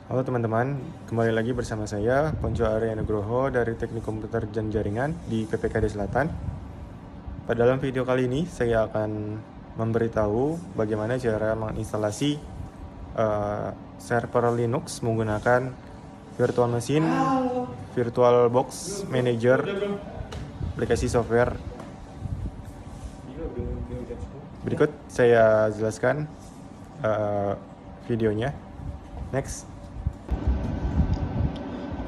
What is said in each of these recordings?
Halo teman-teman, kembali lagi bersama saya, Ponco Arya Nugroho dari Teknik Komputer dan Jaringan di PPKD Selatan. Pada dalam video kali ini, saya akan memberitahu bagaimana cara menginstalasi server Linux menggunakan virtual machine, VirtualBox Manager, aplikasi software. Berikut saya jelaskan videonya. Next.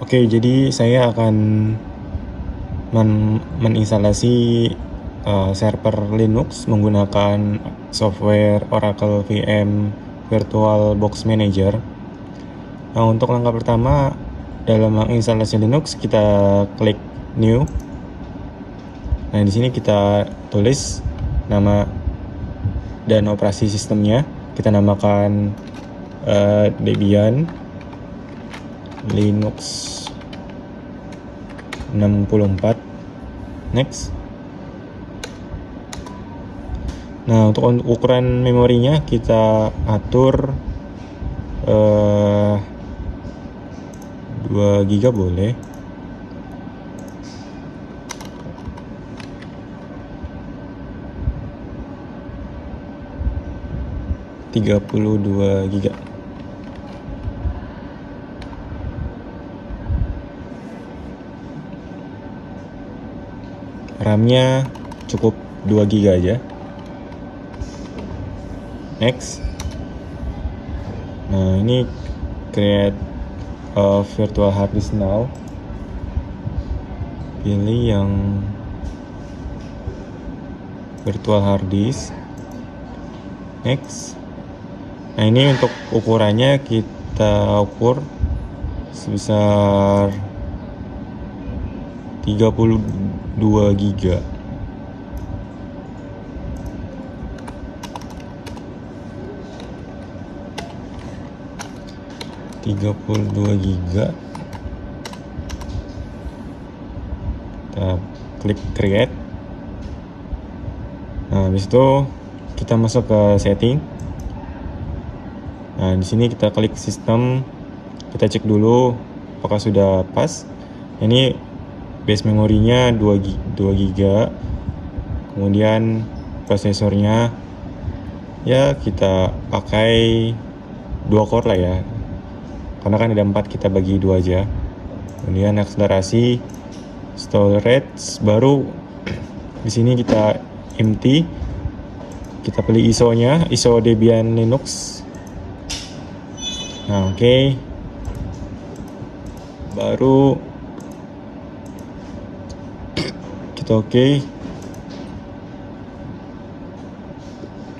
Oke, jadi saya akan meninstalasi server Linux menggunakan software Oracle VM VirtualBox Manager. Nah, untuk langkah pertama dalam menginstalasi Linux, kita klik New. Nah, di sini kita tulis nama dan operasi sistemnya. Kita namakan Debian Linux 64. Next. Nah, untuk ukuran memorinya kita atur 2 GB boleh. (32 GB). RAM-nya cukup 2 GB aja. Next. Nah, ini create a virtual hard disk now. Pilih yang virtual hard disk. Next. Nah, ini untuk ukurannya kita ukur sebesar 32 GB. Kita klik create. Nah, habis itu kita masuk ke setting. Nah, di sini kita klik sistem, kita cek dulu apakah sudah pas. Ini base memorinya 2 GB. Kemudian prosesornya ya kita pakai 2 core lah ya. Karena kan ada 4, kita bagi 2 aja. Kemudian akselerasi, storage, baru di sini kita empty. Kita pilih ISO-nya, ISO Debian Linux. Nah, oke. Baru kita oke.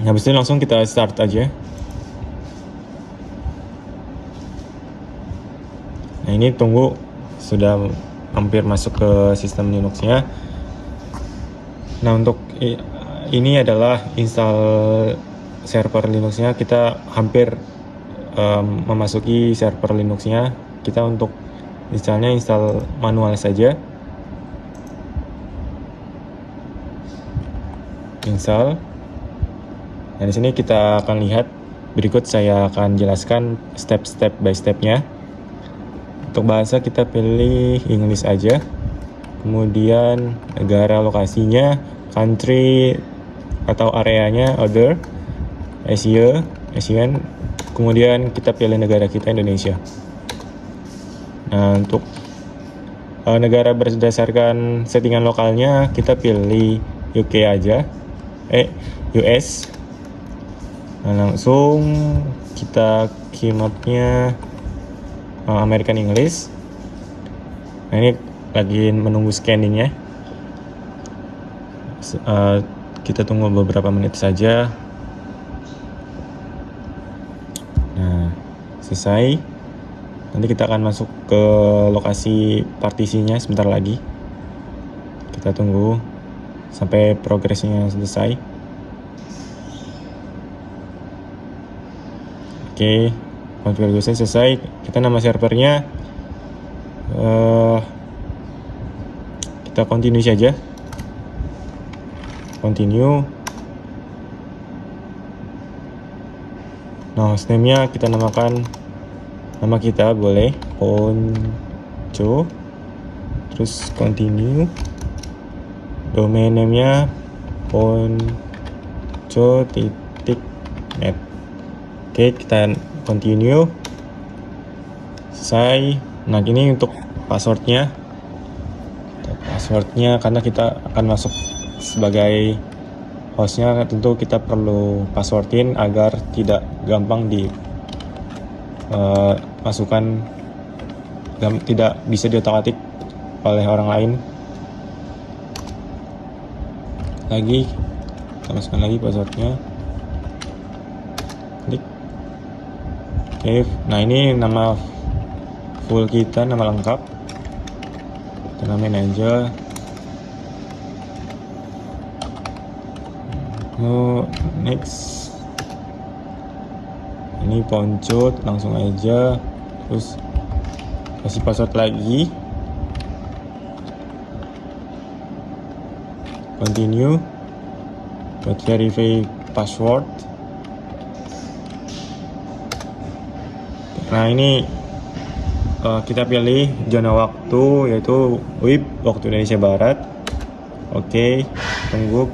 Habis itu langsung kita start aja. Nah, ini tunggu, sudah hampir masuk ke sistem Linux-nya. Nah, untuk ini adalah install server Linux-nya. Kita hampir memasuki server Linux-nya. Kita untuk installnya install manual saja. Install. Nah, di sini kita akan lihat, berikut saya akan jelaskan step by stepnya. Untuk bahasa kita pilih English aja. Kemudian negara lokasinya, country atau areanya other, Asian. Kemudian kita pilih negara kita, Indonesia. Nah, untuk negara berdasarkan settingan lokalnya kita pilih UK aja, US. Nah, langsung kita keynote-nya American English. Nah, ini lagi menunggu scanningnya. Kita tunggu beberapa menit saja. Nah, selesai. Nanti kita akan masuk ke lokasi partisinya sebentar lagi. Kita tunggu sampai progresnya selesai. Oke, konfigurasi selesai. Kita nama servernya kita continue saja. Continue. Nah, hostname-nya kita namakan Nama kita boleh Ponco, terus continue. Domain name-nya ponco.net. Oke, kita continue. Selesai. Nah, ini untuk passwordnya. Karena kita akan masuk sebagai hostnya, tentu kita perlu passwordin agar tidak gampang masukkan, tidak bisa diotak-atik oleh orang lain. Lagi kita masukkan lagi passwordnya, klik. Oke, nah ini nama full kita, nama lengkap, kita namain aja next. Ini Ponco, langsung aja, terus kasih password lagi, continue, buat verify password. Nah, ini kita pilih zona waktu, yaitu WIB, waktu Indonesia Barat. Oke, tunggu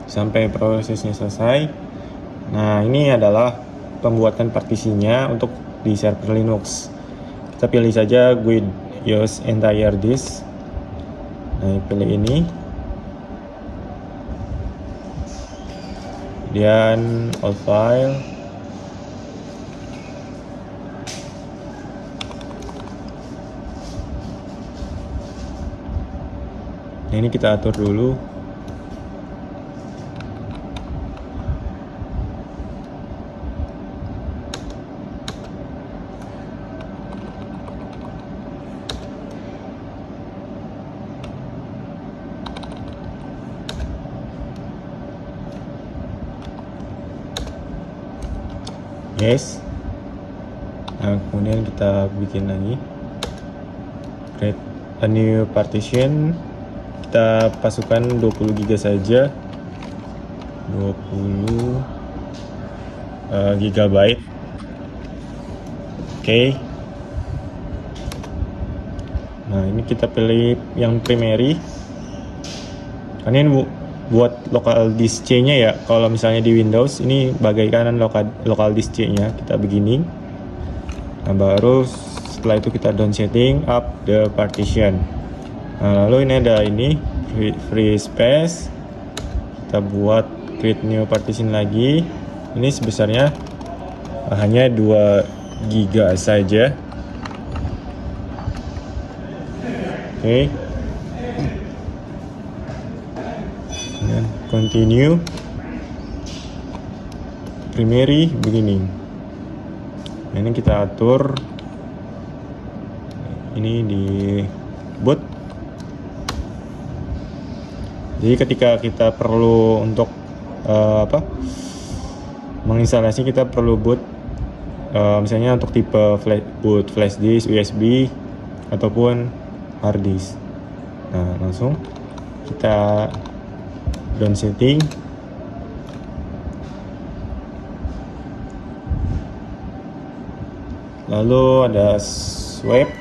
sampai prosesnya selesai. Nah, ini adalah pembuatan partisinya untuk di server Linux. Kita pilih saja guide use entire disk. Nah, pilih ini, kemudian all file. Nah, ini kita atur dulu. Yes. Nah, kemudian kita bikin lagi, create a new partition. Kita pasukan 20 GB saja, 20 GB. Oke. Nah, ini kita pilih yang primary. Ini buat local disk C-nya ya. Kalau misalnya di Windows, ini bagaikan local disk C-nya. Kita begini. Nah, baru setelah itu kita down setting up the partition. Nah, lalu ini ada free space. Kita buat create new partition lagi. Ini sebesarnya hanya 2 GB saja. Oke. Dan continue. Primary begini. Nah, ini kita atur ini di boot. Jadi ketika kita perlu untuk menginstalasi, kita perlu boot misalnya untuk tipe boot flash disk, USB ataupun hard disk. Nah, langsung kita down setting. Lalu ada swipe.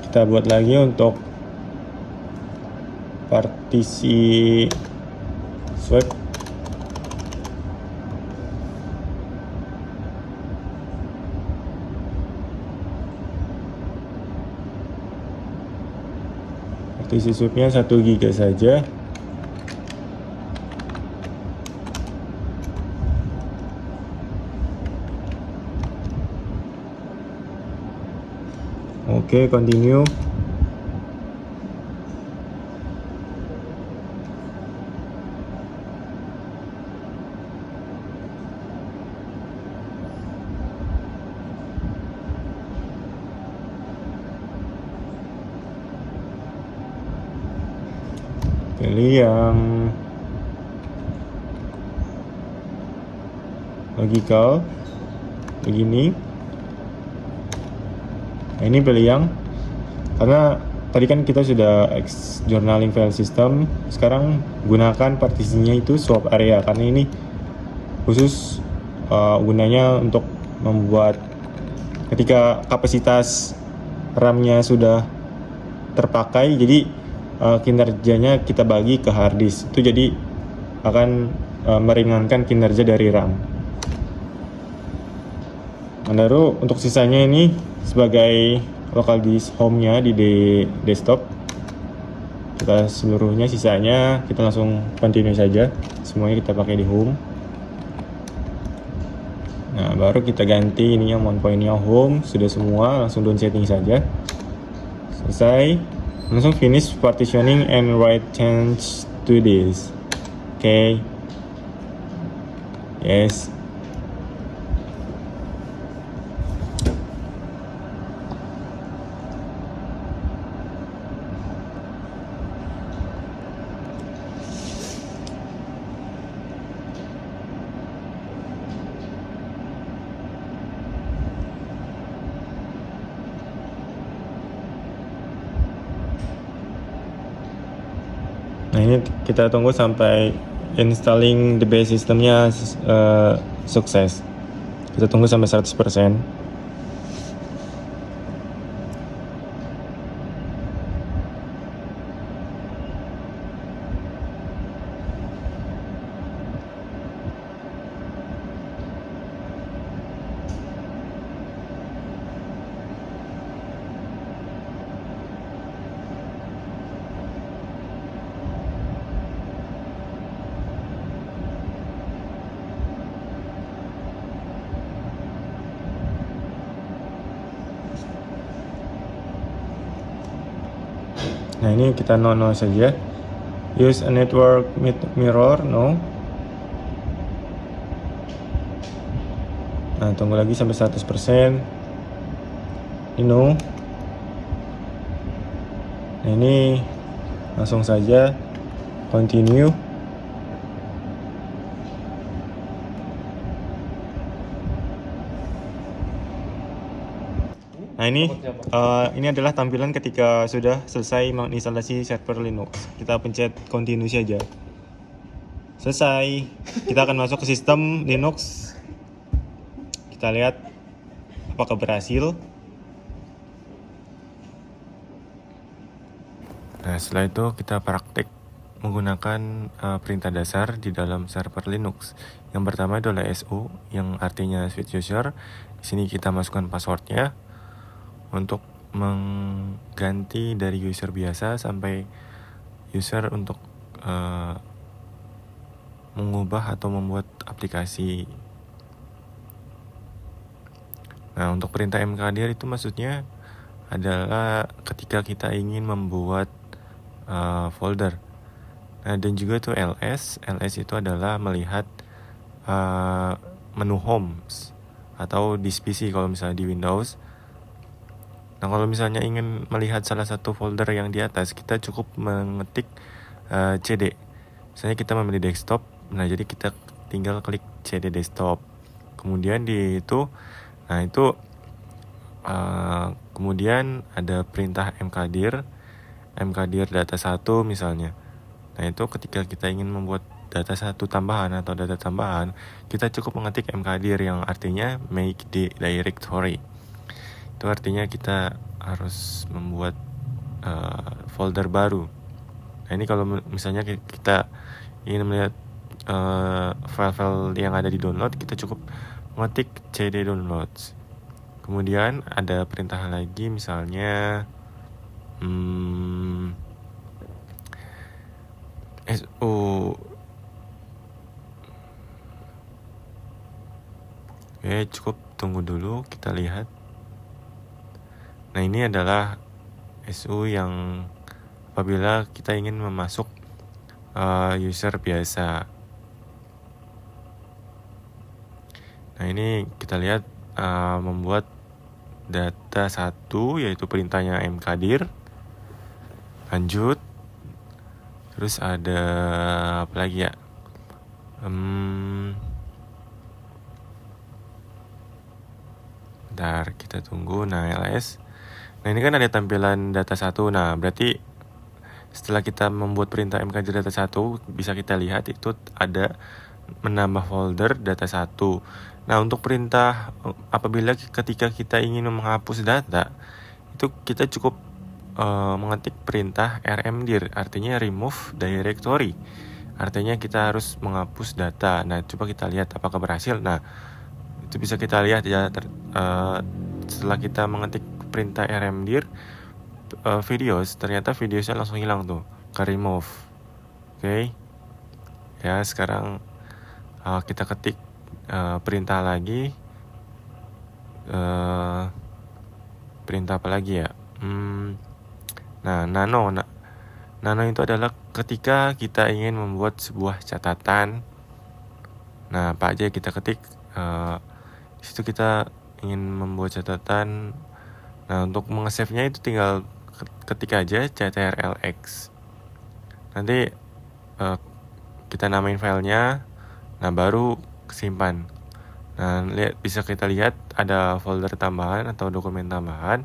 Kita buat lagi untuk partisi swipe. Partisi swipe-nya 1 GB saja. Oke, continue. Pilih yang logical begini. Nah, ini pilih yang, karena tadi kan kita sudah journaling file system, sekarang gunakan partisinya itu swap area, karena ini khusus gunanya untuk membuat ketika kapasitas RAM-nya sudah terpakai, jadi kinerjanya kita bagi ke hard disk. Itu jadi akan meringankan kinerja dari RAM. Lalu untuk sisanya ini sebagai local disk home-nya di desktop, kita seluruhnya sisanya kita langsung continue saja, semuanya kita pakai di home. Nah, baru kita ganti ininya mount point-nya home, sudah semua, langsung down setting saja. Selesai, langsung finish partitioning and write change to this. Oke. Yes. Nah, ini kita tunggu sampai installing the base systemnya sukses. Kita tunggu sampai 100%. Nah, ini kita no saja. Use a network mirror, no. Nah, tunggu lagi sampai 100%. Ini no. Nah, ini langsung saja continue. Nah, ini adalah tampilan ketika sudah selesai menginstalasi server Linux. Kita pencet continue saja. Selesai. Kita akan masuk ke sistem Linux. Kita lihat apakah berhasil. Nah, setelah itu kita praktik menggunakan perintah dasar di dalam server Linux. Yang pertama adalah su, yang artinya switch user. Di sini kita masukkan passwordnya untuk mengganti dari user biasa sampai user untuk mengubah atau membuat aplikasi. Nah, untuk perintah mkdir itu maksudnya adalah ketika kita ingin membuat folder. Nah, dan juga tuh ls itu adalah melihat menu home atau di PC kalau misalnya di Windows. Nah, kalau misalnya ingin melihat salah satu folder yang di atas, kita cukup mengetik cd. Misalnya kita memilih desktop, nah jadi kita tinggal klik cd desktop. Kemudian di itu, nah itu kemudian ada perintah mkdir data 1 misalnya. Nah, itu ketika kita ingin membuat data 1 tambahan atau data tambahan, kita cukup mengetik mkdir yang artinya make the directory. Itu artinya kita harus membuat folder baru. Nah, ini kalau misalnya kita ingin melihat file-file yang ada di download, kita cukup mengetik cd downloads. Kemudian ada perintah lagi, misalnya su. Oke, cukup tunggu dulu, kita lihat. Nah, ini adalah su yang apabila kita ingin memasuk user biasa. Nah, ini kita lihat membuat data 1, yaitu perintahnya mkdir. Lanjut. Terus ada apa lagi ya? Bentar, kita tunggu. Nah, ls. Nah, ini kan ada tampilan data 1. Nah, berarti setelah kita membuat perintah mkdir data 1, bisa kita lihat itu ada menambah folder data 1. Nah, untuk perintah apabila ketika kita ingin menghapus data, itu kita cukup mengetik perintah rmdir, artinya remove directory. Artinya kita harus menghapus data. Nah, coba kita lihat apakah berhasil. Nah, itu bisa kita lihat ya, setelah kita mengetik perintah rmdir videos, ternyata videosnya langsung hilang tuh ke remove. Oke. Ya, sekarang kita ketik perintah lagi. Perintah apa lagi ya? Nah, nano itu adalah ketika kita ingin membuat sebuah catatan. Nah, apa aja kita ketik, di situ kita ingin membuat catatan. Nah, untuk mengesave-nya itu tinggal ketik aja ctrlx. Nanti kita namain filenya. Nah, baru simpan. Nah, bisa kita lihat ada folder tambahan atau dokumen tambahan.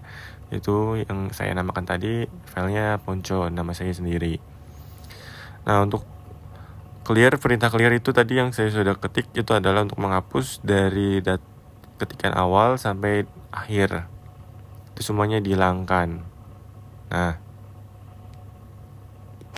Itu yang saya namakan tadi, filenya Ponco, nama saya sendiri. Nah, untuk perintah clear itu tadi yang saya sudah ketik, itu adalah untuk menghapus dari ketikan awal sampai akhir. Itu semuanya dihilangkan. Nah,